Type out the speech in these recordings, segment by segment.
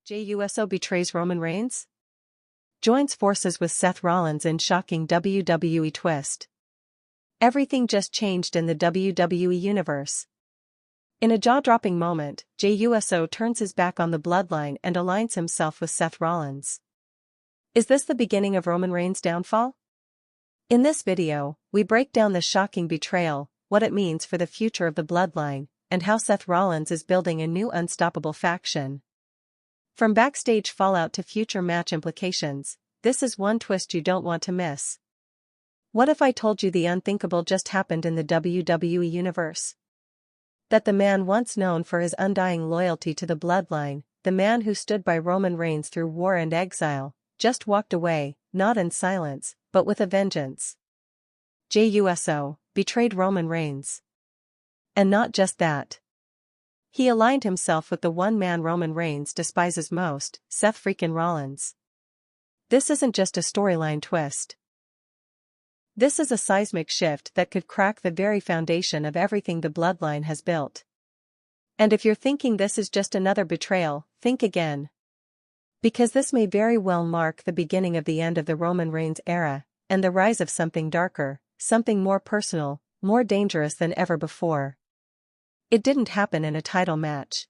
Jey Uso betrays Roman Reigns? Joins forces with Seth Rollins in shocking WWE twist. Everything just changed in the WWE Universe. In a jaw-dropping moment, Jey Uso turns his back on the Bloodline and aligns himself with Seth Rollins. Is this the beginning of Roman Reigns' downfall? In this video, we break down the shocking betrayal, what it means for the future of the Bloodline, and how Seth Rollins is building a new unstoppable faction. From backstage fallout to future match implications, this is one twist you don't want to miss. What if I told you the unthinkable just happened in the WWE Universe? That the man once known for his undying loyalty to the Bloodline, the man who stood by Roman Reigns through war and exile, just walked away, not in silence, but with a vengeance. Jey Uso betrayed Roman Reigns. And not just that. He aligned himself with the one man Roman Reigns despises most, Seth freaking Rollins. This isn't just a storyline twist. This is a seismic shift that could crack the very foundation of everything the Bloodline has built. And if you're thinking this is just another betrayal, think again. Because this may very well mark the beginning of the end of the Roman Reigns era, and the rise of something darker, something more personal, more dangerous than ever before. It didn't happen in a title match.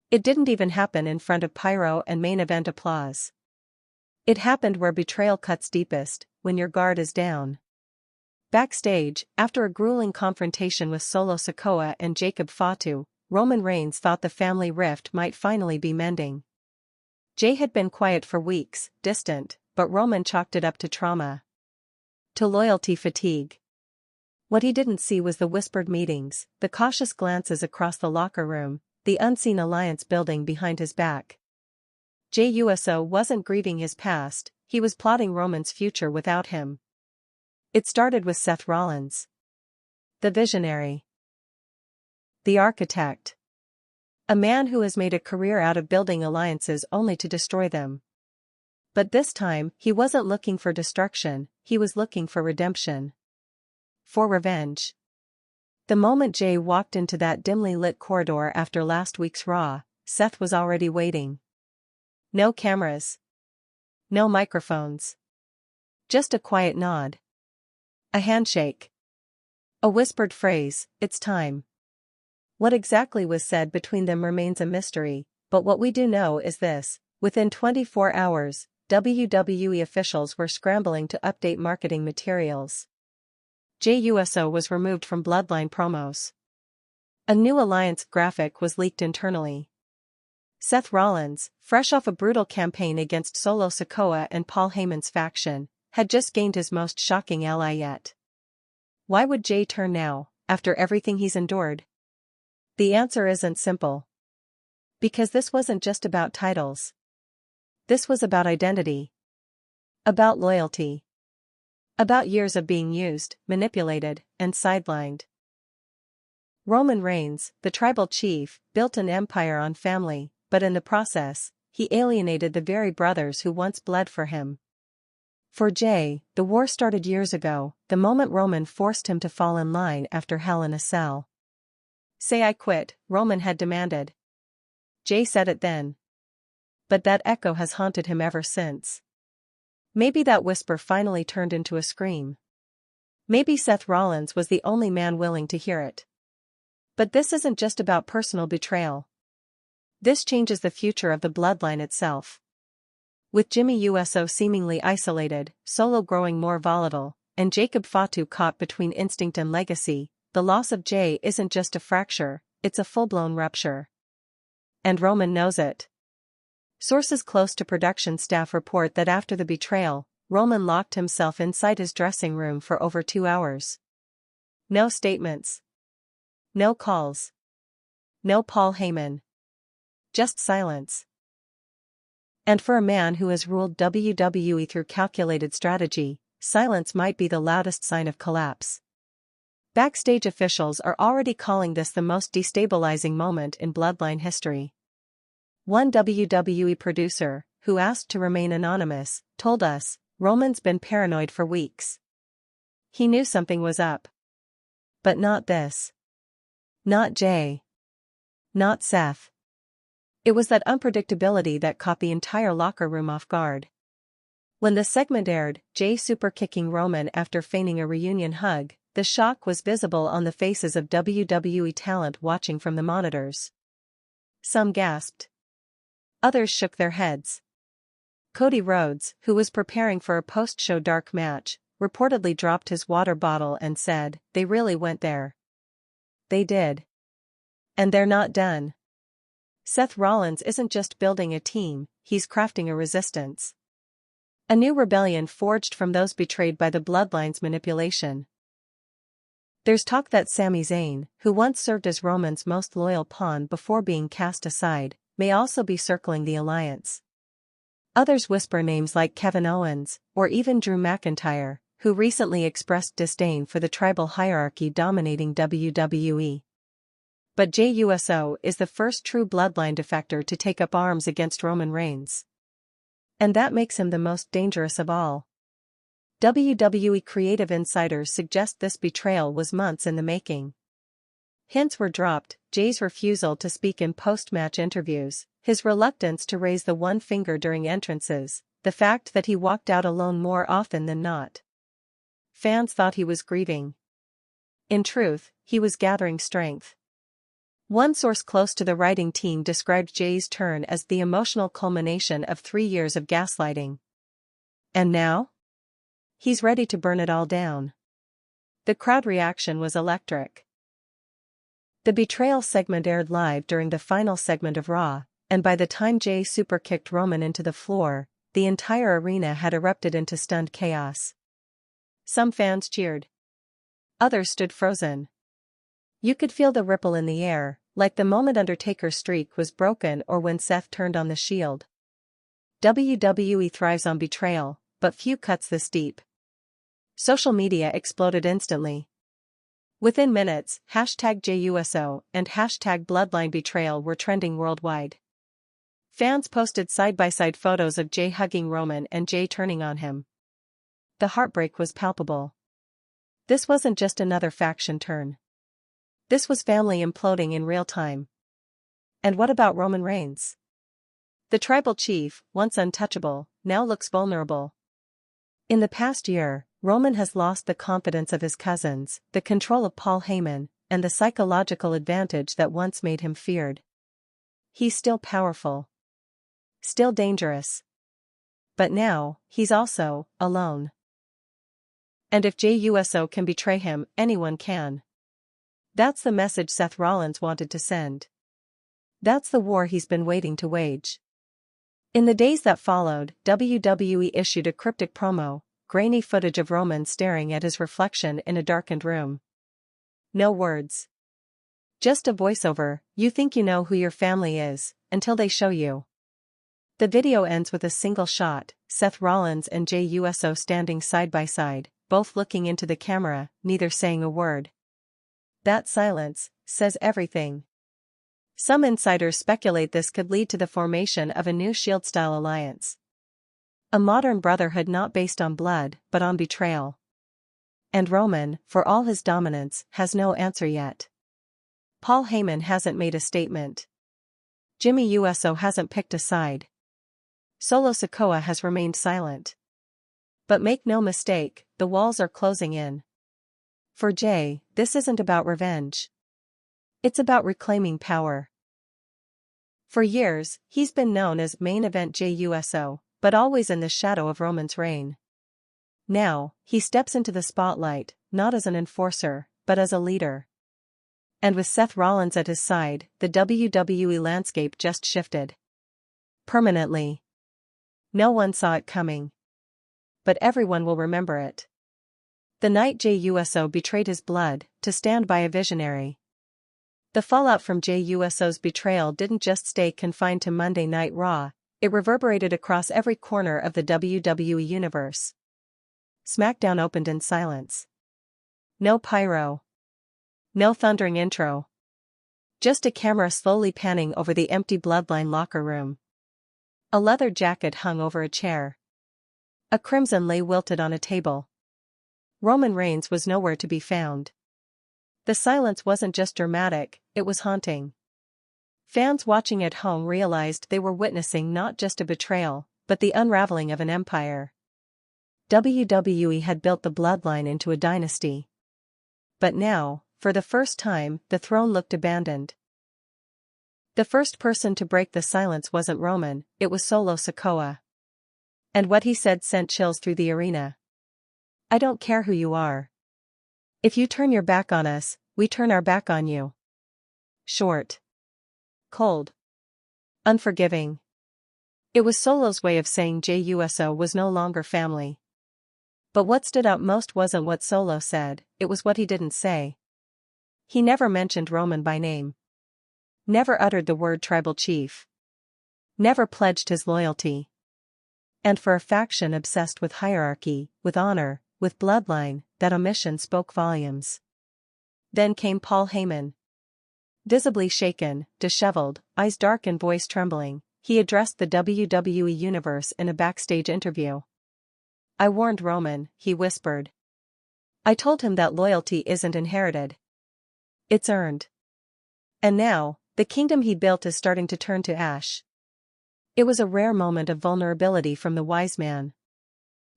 It didn't even happen in front of pyro and main event applause. It happened where betrayal cuts deepest, when your guard is down. Backstage, after a grueling confrontation with Solo Sikoa and Jacob Fatu, Roman Reigns thought the family rift might finally be mending. Jey had been quiet for weeks, distant, but Roman chalked it up to trauma. To loyalty fatigue. What he didn't see was the whispered meetings, the cautious glances across the locker room, the unseen alliance building behind his back. Jey Uso wasn't grieving his past, he was plotting Roman's future without him. It started with Seth Rollins. The visionary. The architect. A man who has made a career out of building alliances only to destroy them. But this time, he wasn't looking for destruction, he was looking for redemption. For revenge. The moment Jey walked into that dimly lit corridor after last week's Raw, Seth was already waiting. No cameras. No microphones. Just a quiet nod. A handshake. A whispered phrase, "It's time." What exactly was said between them remains a mystery, but what we do know is this: within 24 hours, WWE officials were scrambling to update marketing materials. Jey Uso was removed from Bloodline promos. A new alliance graphic was leaked internally. Seth Rollins, fresh off a brutal campaign against Solo Sikoa and Paul Heyman's faction, had just gained his most shocking ally yet. Why would Jey turn now, after everything he's endured? The answer isn't simple. Because this wasn't just about titles. This was about identity. About loyalty. About years of being used, manipulated, and sidelined. Roman Reigns, the tribal chief, built an empire on family, but in the process, he alienated the very brothers who once bled for him. For Jey, the war started years ago, the moment Roman forced him to fall in line after Hell in a Cell. "Say I quit," Roman had demanded. Jey said it then. But that echo has haunted him ever since. Maybe that whisper finally turned into a scream. Maybe Seth Rollins was the only man willing to hear it. But this isn't just about personal betrayal. This changes the future of the Bloodline itself. With Jey Uso seemingly isolated, Solo growing more volatile, and Jacob Fatu caught between instinct and legacy, the loss of Jey isn't just a fracture, it's a full-blown rupture. And Roman knows it. Sources close to production staff report that after the betrayal, Roman locked himself inside his dressing room for over 2 hours. No statements. No calls. No Paul Heyman. Just silence. And for a man who has ruled WWE through calculated strategy, silence might be the loudest sign of collapse. Backstage officials are already calling this the most destabilizing moment in Bloodline history. One WWE producer, who asked to remain anonymous, told us, "Roman's been paranoid for weeks. He knew something was up. But not this. Not Jey. Not Seth. It was that unpredictability that caught the entire locker room off guard. When the segment aired, Jey super kicking Roman after feigning a reunion hug, the shock was visible on the faces of WWE talent watching from the monitors. Some gasped. Others shook their heads. Cody Rhodes, who was preparing for a post-show dark match, reportedly dropped his water bottle and said, "They really went there. They did. And they're not done." Seth Rollins isn't just building a team, he's crafting a resistance. A new rebellion forged from those betrayed by the Bloodline's manipulation. There's talk that Sami Zayn, who once served as Roman's most loyal pawn before being cast aside, may also be circling the alliance. Others whisper names like Kevin Owens, or even Drew McIntyre, who recently expressed disdain for the tribal hierarchy dominating WWE. But Jey Uso is the first true Bloodline defector to take up arms against Roman Reigns. And that makes him the most dangerous of all. WWE creative insiders suggest this betrayal was months in the making. Hints were dropped: Jey's refusal to speak in post-match interviews, his reluctance to raise the one finger during entrances, the fact that he walked out alone more often than not. Fans thought he was grieving. In truth, he was gathering strength. One source close to the writing team described Jey's turn as the emotional culmination of 3 years of gaslighting. And now? He's ready to burn it all down. The crowd reaction was electric. The Betrayal segment aired live during the final segment of Raw, and by the time Jey super kicked Roman into the floor, the entire arena had erupted into stunned chaos. Some fans cheered. Others stood frozen. You could feel the ripple in the air, like the moment Undertaker's streak was broken or when Seth turned on the Shield. WWE thrives on betrayal, but few cuts this deep. Social media exploded instantly. Within minutes, #JeyUso and #BloodlineBetrayal were trending worldwide. Fans posted side-by-side photos of Jey hugging Roman and Jey turning on him. The heartbreak was palpable. This wasn't just another faction turn. This was family imploding in real time. And what about Roman Reigns? The tribal chief, once untouchable, now looks vulnerable. In the past year, Roman has lost the confidence of his cousins, the control of Paul Heyman, and the psychological advantage that once made him feared. He's still powerful. Still dangerous. But now, he's also alone. And if Jey Uso can betray him, anyone can. That's the message Seth Rollins wanted to send. That's the war he's been waiting to wage. In the days that followed, WWE issued a cryptic promo, grainy footage of Roman staring at his reflection in a darkened room. No words. Just a voiceover: "You think you know who your family is, until they show you." The video ends with a single shot, Seth Rollins and Jey Uso standing side by side, both looking into the camera, neither saying a word. That silence says everything. Some insiders speculate this could lead to the formation of a new Shield-style alliance. A modern brotherhood not based on blood, but on betrayal. And Roman, for all his dominance, has no answer yet. Paul Heyman hasn't made a statement. Jimmy Uso hasn't picked a side. Solo Sikoa has remained silent. But make no mistake, the walls are closing in. For Jey, this isn't about revenge. It's about reclaiming power. For years, he's been known as main event Jey Uso, but always in the shadow of Roman's reign. Now, he steps into the spotlight, not as an enforcer, but as a leader. And with Seth Rollins at his side, the WWE landscape just shifted. Permanently. No one saw it coming. But everyone will remember it. The night Jey Uso betrayed his blood, to stand by a visionary. The fallout from Jey Uso's betrayal didn't just stay confined to Monday Night Raw, it reverberated across every corner of the WWE Universe. SmackDown opened in silence. No pyro. No thundering intro. Just a camera slowly panning over the empty Bloodline locker room. A leather jacket hung over a chair. A crimson lay wilted on a table. Roman Reigns was nowhere to be found. The silence wasn't just dramatic, it was haunting. Fans watching at home realized they were witnessing not just a betrayal, but the unraveling of an empire. WWE had built the Bloodline into a dynasty. But now, for the first time, the throne looked abandoned. The first person to break the silence wasn't Roman, it was Solo Sikoa. And what he said sent chills through the arena. "I don't care who you are. If you turn your back on us, we turn our back on you." Short. Cold. Unforgiving. It was Solo's way of saying Jey Uso was no longer family. But what stood out most wasn't what Solo said, it was what he didn't say. He never mentioned Roman by name. Never uttered the word tribal chief. Never pledged his loyalty. And for a faction obsessed with hierarchy, with honor, with bloodline, that omission spoke volumes. Then came Paul Heyman. Visibly shaken, disheveled, eyes dark and voice trembling, he addressed the WWE Universe in a backstage interview. "I warned Roman," he whispered. "I told him that loyalty isn't inherited. It's earned. And now, the kingdom he built is starting to turn to ash." It was a rare moment of vulnerability from the wise man.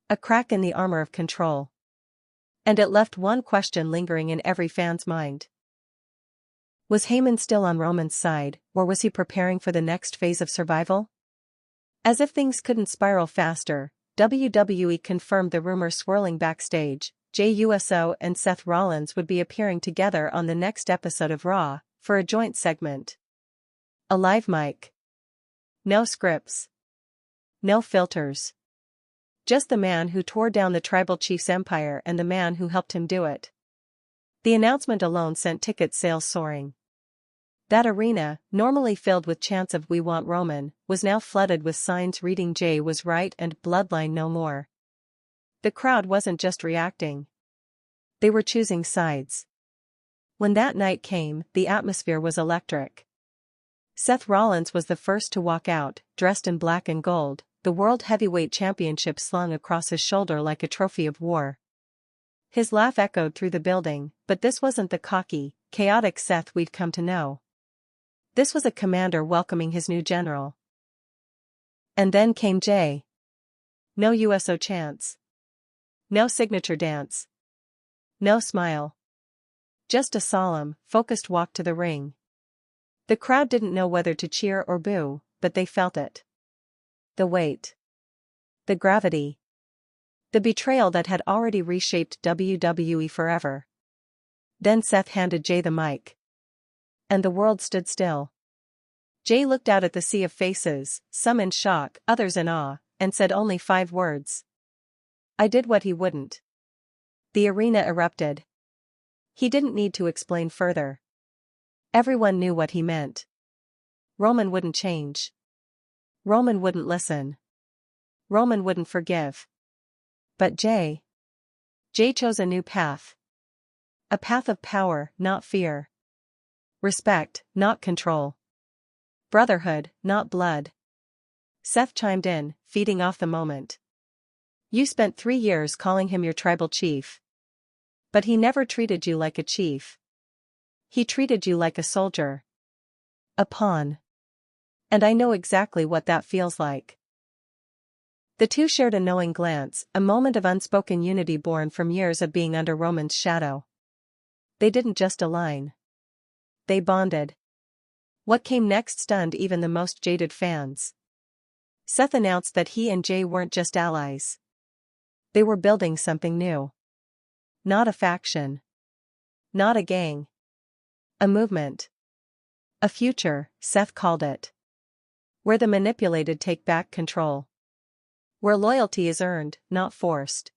A crack in the armor of control. And it left one question lingering in every fan's mind. Was Heyman still on Roman's side, or was he preparing for the next phase of survival? As if things couldn't spiral faster, WWE confirmed the rumor swirling backstage. Jey Uso and Seth Rollins would be appearing together on the next episode of Raw, for a joint segment. A live mic. No scripts. No filters. Just the man who tore down the tribal chief's empire and the man who helped him do it. The announcement alone sent ticket sales soaring. That arena, normally filled with chants of "We want Roman," was now flooded with signs reading "Jey was right" and "Bloodline no more." The crowd wasn't just reacting. They were choosing sides. When that night came, the atmosphere was electric. Seth Rollins was the first to walk out, dressed in black and gold, the World Heavyweight Championship slung across his shoulder like a trophy of war. His laugh echoed through the building, but this wasn't the cocky, chaotic Seth we'd come to know. This was a commander welcoming his new general. And then came Jey. No USO chants. No signature dance. No smile. Just a solemn, focused walk to the ring. The crowd didn't know whether to cheer or boo, but they felt it. The weight. The gravity. The betrayal that had already reshaped WWE forever. Then Seth handed Jey the mic. And the world stood still. Jey looked out at the sea of faces, some in shock, others in awe, and said only 5 words. "I did what he wouldn't." The arena erupted. He didn't need to explain further. Everyone knew what he meant. Roman wouldn't change. Roman wouldn't listen. Roman wouldn't forgive. But Jey chose a new path. A path of power, not fear. Respect, not control. Brotherhood, not blood. Seth chimed in, feeding off the moment. "You spent 3 years calling him your tribal chief. But he never treated you like a chief. He treated you like a soldier. A pawn. And I know exactly what that feels like." The two shared a knowing glance, a moment of unspoken unity born from years of being under Roman's shadow. They didn't just align. They bonded. What came next stunned even the most jaded fans. Seth announced that he and Jey weren't just allies. They were building something new. Not a faction. Not a gang. A movement. A future, Seth called it. Where the manipulated take back control. Where loyalty is earned, not forced.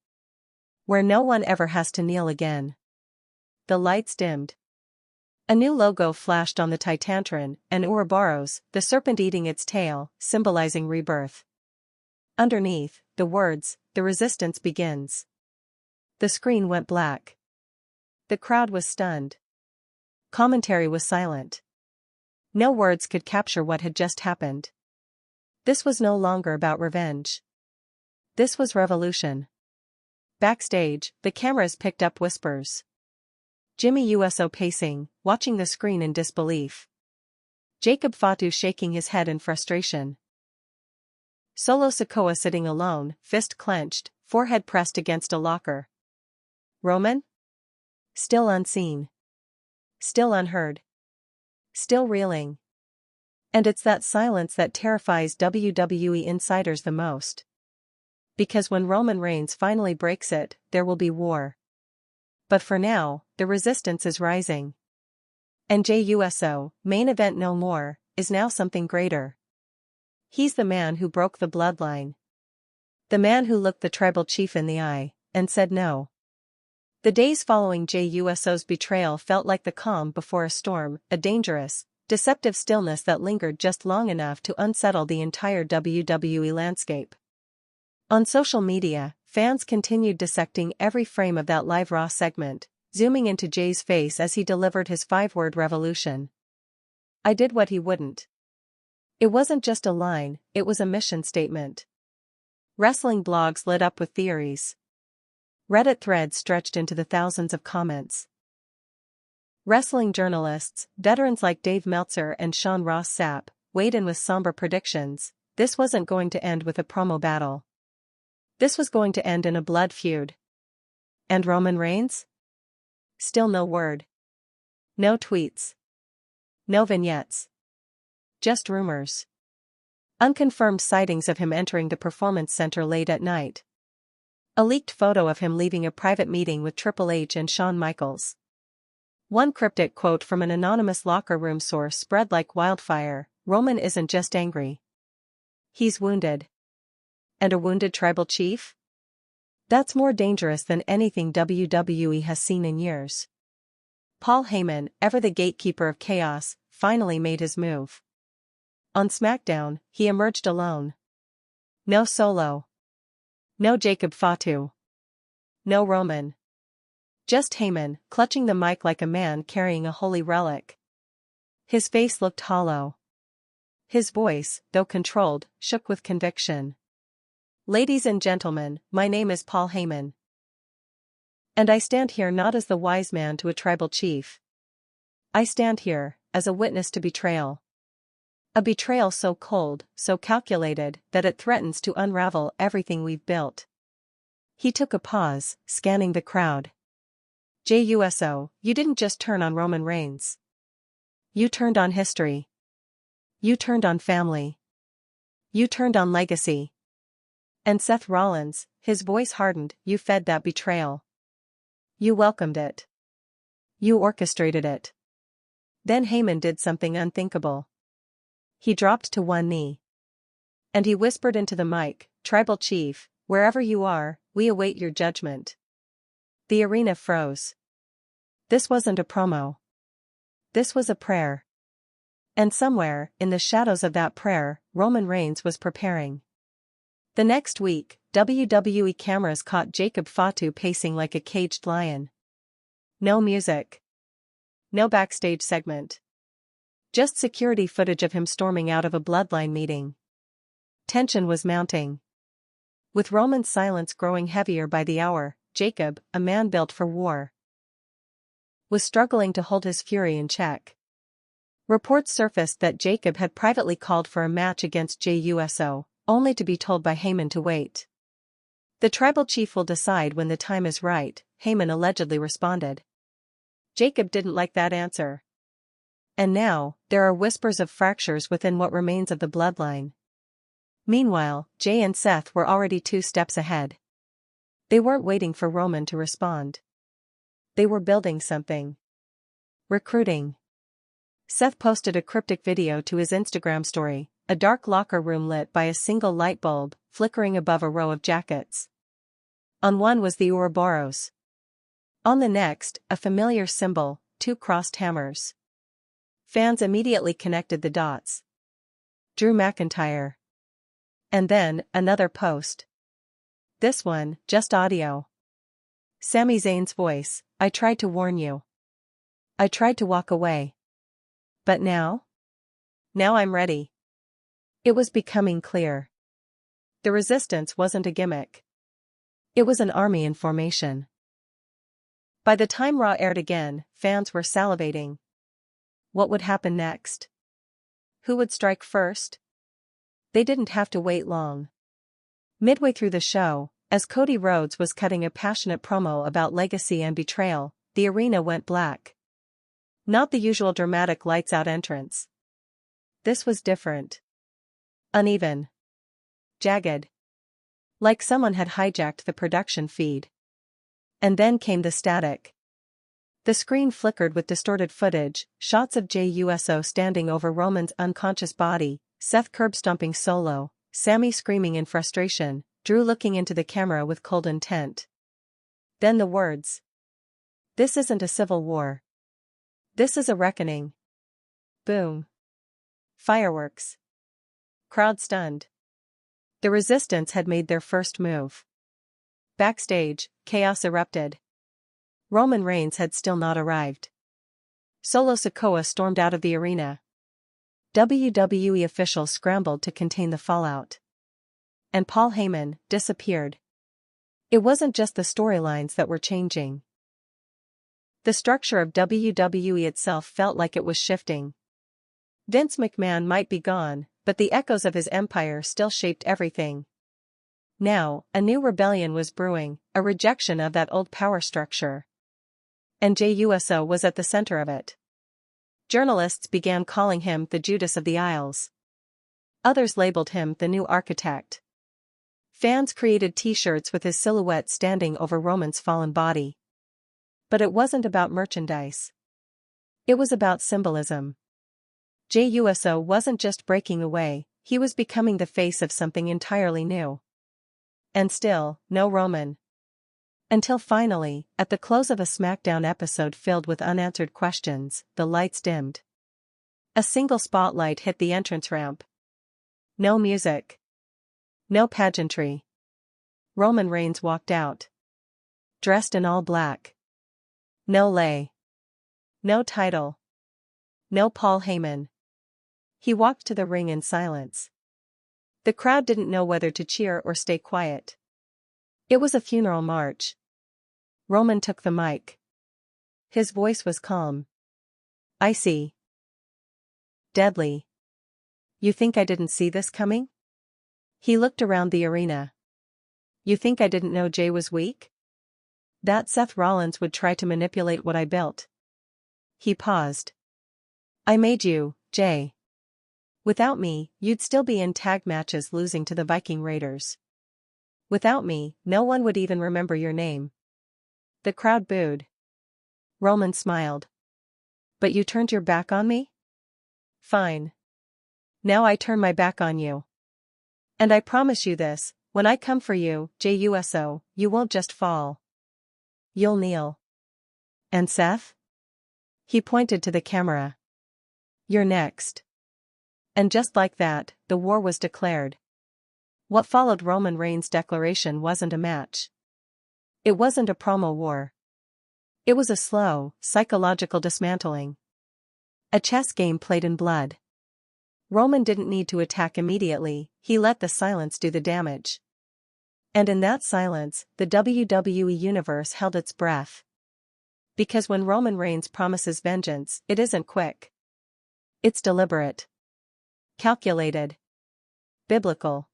Where no one ever has to kneel again. The lights dimmed. A new logo flashed on the Titantron, and Ouroboros, the serpent eating its tail, symbolizing rebirth. Underneath, the words, "The resistance begins." The screen went black. The crowd was stunned. Commentary was silent. No words could capture what had just happened. This was no longer about revenge. This was revolution. Backstage, the cameras picked up whispers. Jimmy Uso pacing, watching the screen in disbelief. Jacob Fatu shaking his head in frustration. Solo Sikoa sitting alone, fist clenched, forehead pressed against a locker. Roman? Still unseen. Still unheard. Still reeling. And it's that silence that terrifies WWE insiders the most. Because when Roman Reigns finally breaks it, there will be war. But for now, the resistance is rising. And Jey Uso, main event no more, is now something greater. He's the man who broke the bloodline. The man who looked the tribal chief in the eye, and said no. The days following Jey Uso's betrayal felt like the calm before a storm, a dangerous, deceptive stillness that lingered just long enough to unsettle the entire WWE landscape. On social media, fans continued dissecting every frame of that live Raw segment, zooming into Jey's face as he delivered his 5-word revolution. I did what he wouldn't. It wasn't just a line, it was a mission statement. Wrestling blogs lit up with theories. Reddit threads stretched into the thousands of comments. Wrestling journalists, veterans like Dave Meltzer and Sean Ross Sapp, weighed in with somber predictions. This wasn't going to end with a promo battle. This was going to end in a blood feud. And Roman Reigns? Still no word. No tweets. No vignettes. Just rumors. Unconfirmed sightings of him entering the Performance Center late at night. A leaked photo of him leaving a private meeting with Triple H and Shawn Michaels. One cryptic quote from an anonymous locker room source spread like wildfire: Roman isn't just angry. He's wounded. And a wounded tribal chief? That's more dangerous than anything WWE has seen in years. Paul Heyman, ever the gatekeeper of chaos, finally made his move. On SmackDown, he emerged alone. No Solo. No Jacob Fatu. No Roman. Just Heyman, clutching the mic like a man carrying a holy relic. His face looked hollow. His voice, though controlled, shook with conviction. Ladies and gentlemen, my name is Paul Heyman. And I stand here not as the wise man to a tribal chief. I stand here, as a witness to betrayal. A betrayal so cold, so calculated, that it threatens to unravel everything we've built. He took a pause, scanning the crowd. Jey Uso, you didn't just turn on Roman Reigns. You turned on history. You turned on family. You turned on legacy. And Seth Rollins, his voice hardened, you fed that betrayal. You welcomed it. You orchestrated it. Then Heyman did something unthinkable. He dropped to one knee. And he whispered into the mic, Tribal Chief, wherever you are, we await your judgment. The arena froze. This wasn't a promo. This was a prayer. And somewhere, in the shadows of that prayer, Roman Reigns was preparing. The next week, WWE cameras caught Jacob Fatu pacing like a caged lion. No music. No backstage segment. Just security footage of him storming out of a Bloodline meeting. Tension was mounting. With Roman's silence growing heavier by the hour, Jacob, a man built for war, was struggling to hold his fury in check. Reports surfaced that Jacob had privately called for a match against Jey Uso, only to be told by Heyman to wait. The tribal chief will decide when the time is right, Heyman allegedly responded. Jacob didn't like that answer. And now, there are whispers of fractures within what remains of the bloodline. Meanwhile, Jey and Seth were already 2 steps ahead. They weren't waiting for Roman to respond. They were building something. Recruiting. Seth posted a cryptic video to his Instagram story, a dark locker room lit by a single light bulb, flickering above a row of jackets. On one was the Ouroboros. On the next, a familiar symbol, 2 crossed hammers. Fans immediately connected the dots. Drew McIntyre. And then, another post. This one, just audio. Sami Zayn's voice, I tried to warn you. I tried to walk away. But now? Now I'm ready. It was becoming clear. The resistance wasn't a gimmick. It was an army in formation. By the time Raw aired again, fans were salivating. What would happen next? Who would strike first? They didn't have to wait long. Midway through the show, as Cody Rhodes was cutting a passionate promo about legacy and betrayal, the arena went black. Not the usual dramatic lights-out entrance. This was different. Uneven. Jagged. Like someone had hijacked the production feed. And then came the static. The screen flickered with distorted footage, shots of Jey Uso standing over Roman's unconscious body, Seth curb-stomping Solo, Sami screaming in frustration, Drew looking into the camera with cold intent. Then the words. This isn't a civil war. This is a reckoning. Boom. Fireworks. Crowd stunned. The Resistance had made their first move. Backstage, chaos erupted. Roman Reigns had still not arrived. Solo Sikoa stormed out of the arena. WWE officials scrambled to contain the fallout. And Paul Heyman disappeared. It wasn't just the storylines that were changing. The structure of WWE itself felt like it was shifting. Vince McMahon might be gone, but the echoes of his empire still shaped everything. Now, a new rebellion was brewing, a rejection of that old power structure. And Jey Uso was at the center of it. Journalists began calling him the Judas of the Isles. Others labeled him the new architect. Fans created t-shirts with his silhouette standing over Roman's fallen body. But it wasn't about merchandise. It was about symbolism. Jey Uso wasn't just breaking away, he was becoming the face of something entirely new. And still, no Roman. Until finally, at the close of a SmackDown episode filled with unanswered questions, the lights dimmed. A single spotlight hit the entrance ramp. No music. No pageantry. Roman Reigns walked out. Dressed in all black. No lei. No title. No Paul Heyman. He walked to the ring in silence. The crowd didn't know whether to cheer or stay quiet. It was a funeral march. Roman took the mic. His voice was calm. Icy. Deadly. You think I didn't see this coming? He looked around the arena. You think I didn't know Jey was weak? That Seth Rollins would try to manipulate what I built. He paused. I made you, Jey. Without me, you'd still be in tag matches losing to the Viking Raiders. Without me, no one would even remember your name. The crowd booed. Roman smiled. But you turned your back on me? Fine. Now I turn my back on you. And I promise you this, when I come for you, Jey Uso, you won't just fall. You'll kneel. And Seth? He pointed to the camera. You're next. And just like that, the war was declared. What followed Roman Reigns' declaration wasn't a match. It wasn't a promo war. It was a slow, psychological dismantling. A chess game played in blood. Roman didn't need to attack immediately, he let the silence do the damage. And in that silence, the WWE Universe held its breath. Because when Roman Reigns promises vengeance, it isn't quick. It's deliberate. Calculated. Biblical.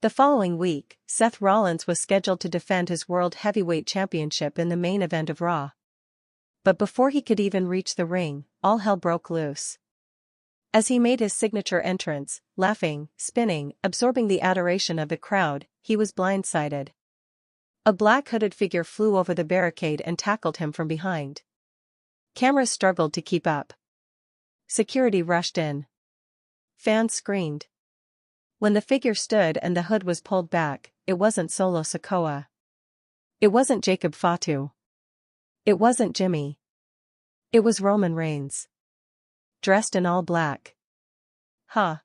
The following week, Seth Rollins was scheduled to defend his World Heavyweight Championship in the main event of Raw. But before he could even reach the ring, all hell broke loose. As he made his signature entrance, laughing, spinning, absorbing the adoration of the crowd, he was blindsided. A black hooded figure flew over the barricade and tackled him from behind. Cameras struggled to keep up. Security rushed in. Fans screamed. When the figure stood and the hood was pulled back, it wasn't Solo Sikoa. It wasn't Jacob Fatu. It wasn't Jimmy. It was Roman Reigns. Dressed in all black. Huh.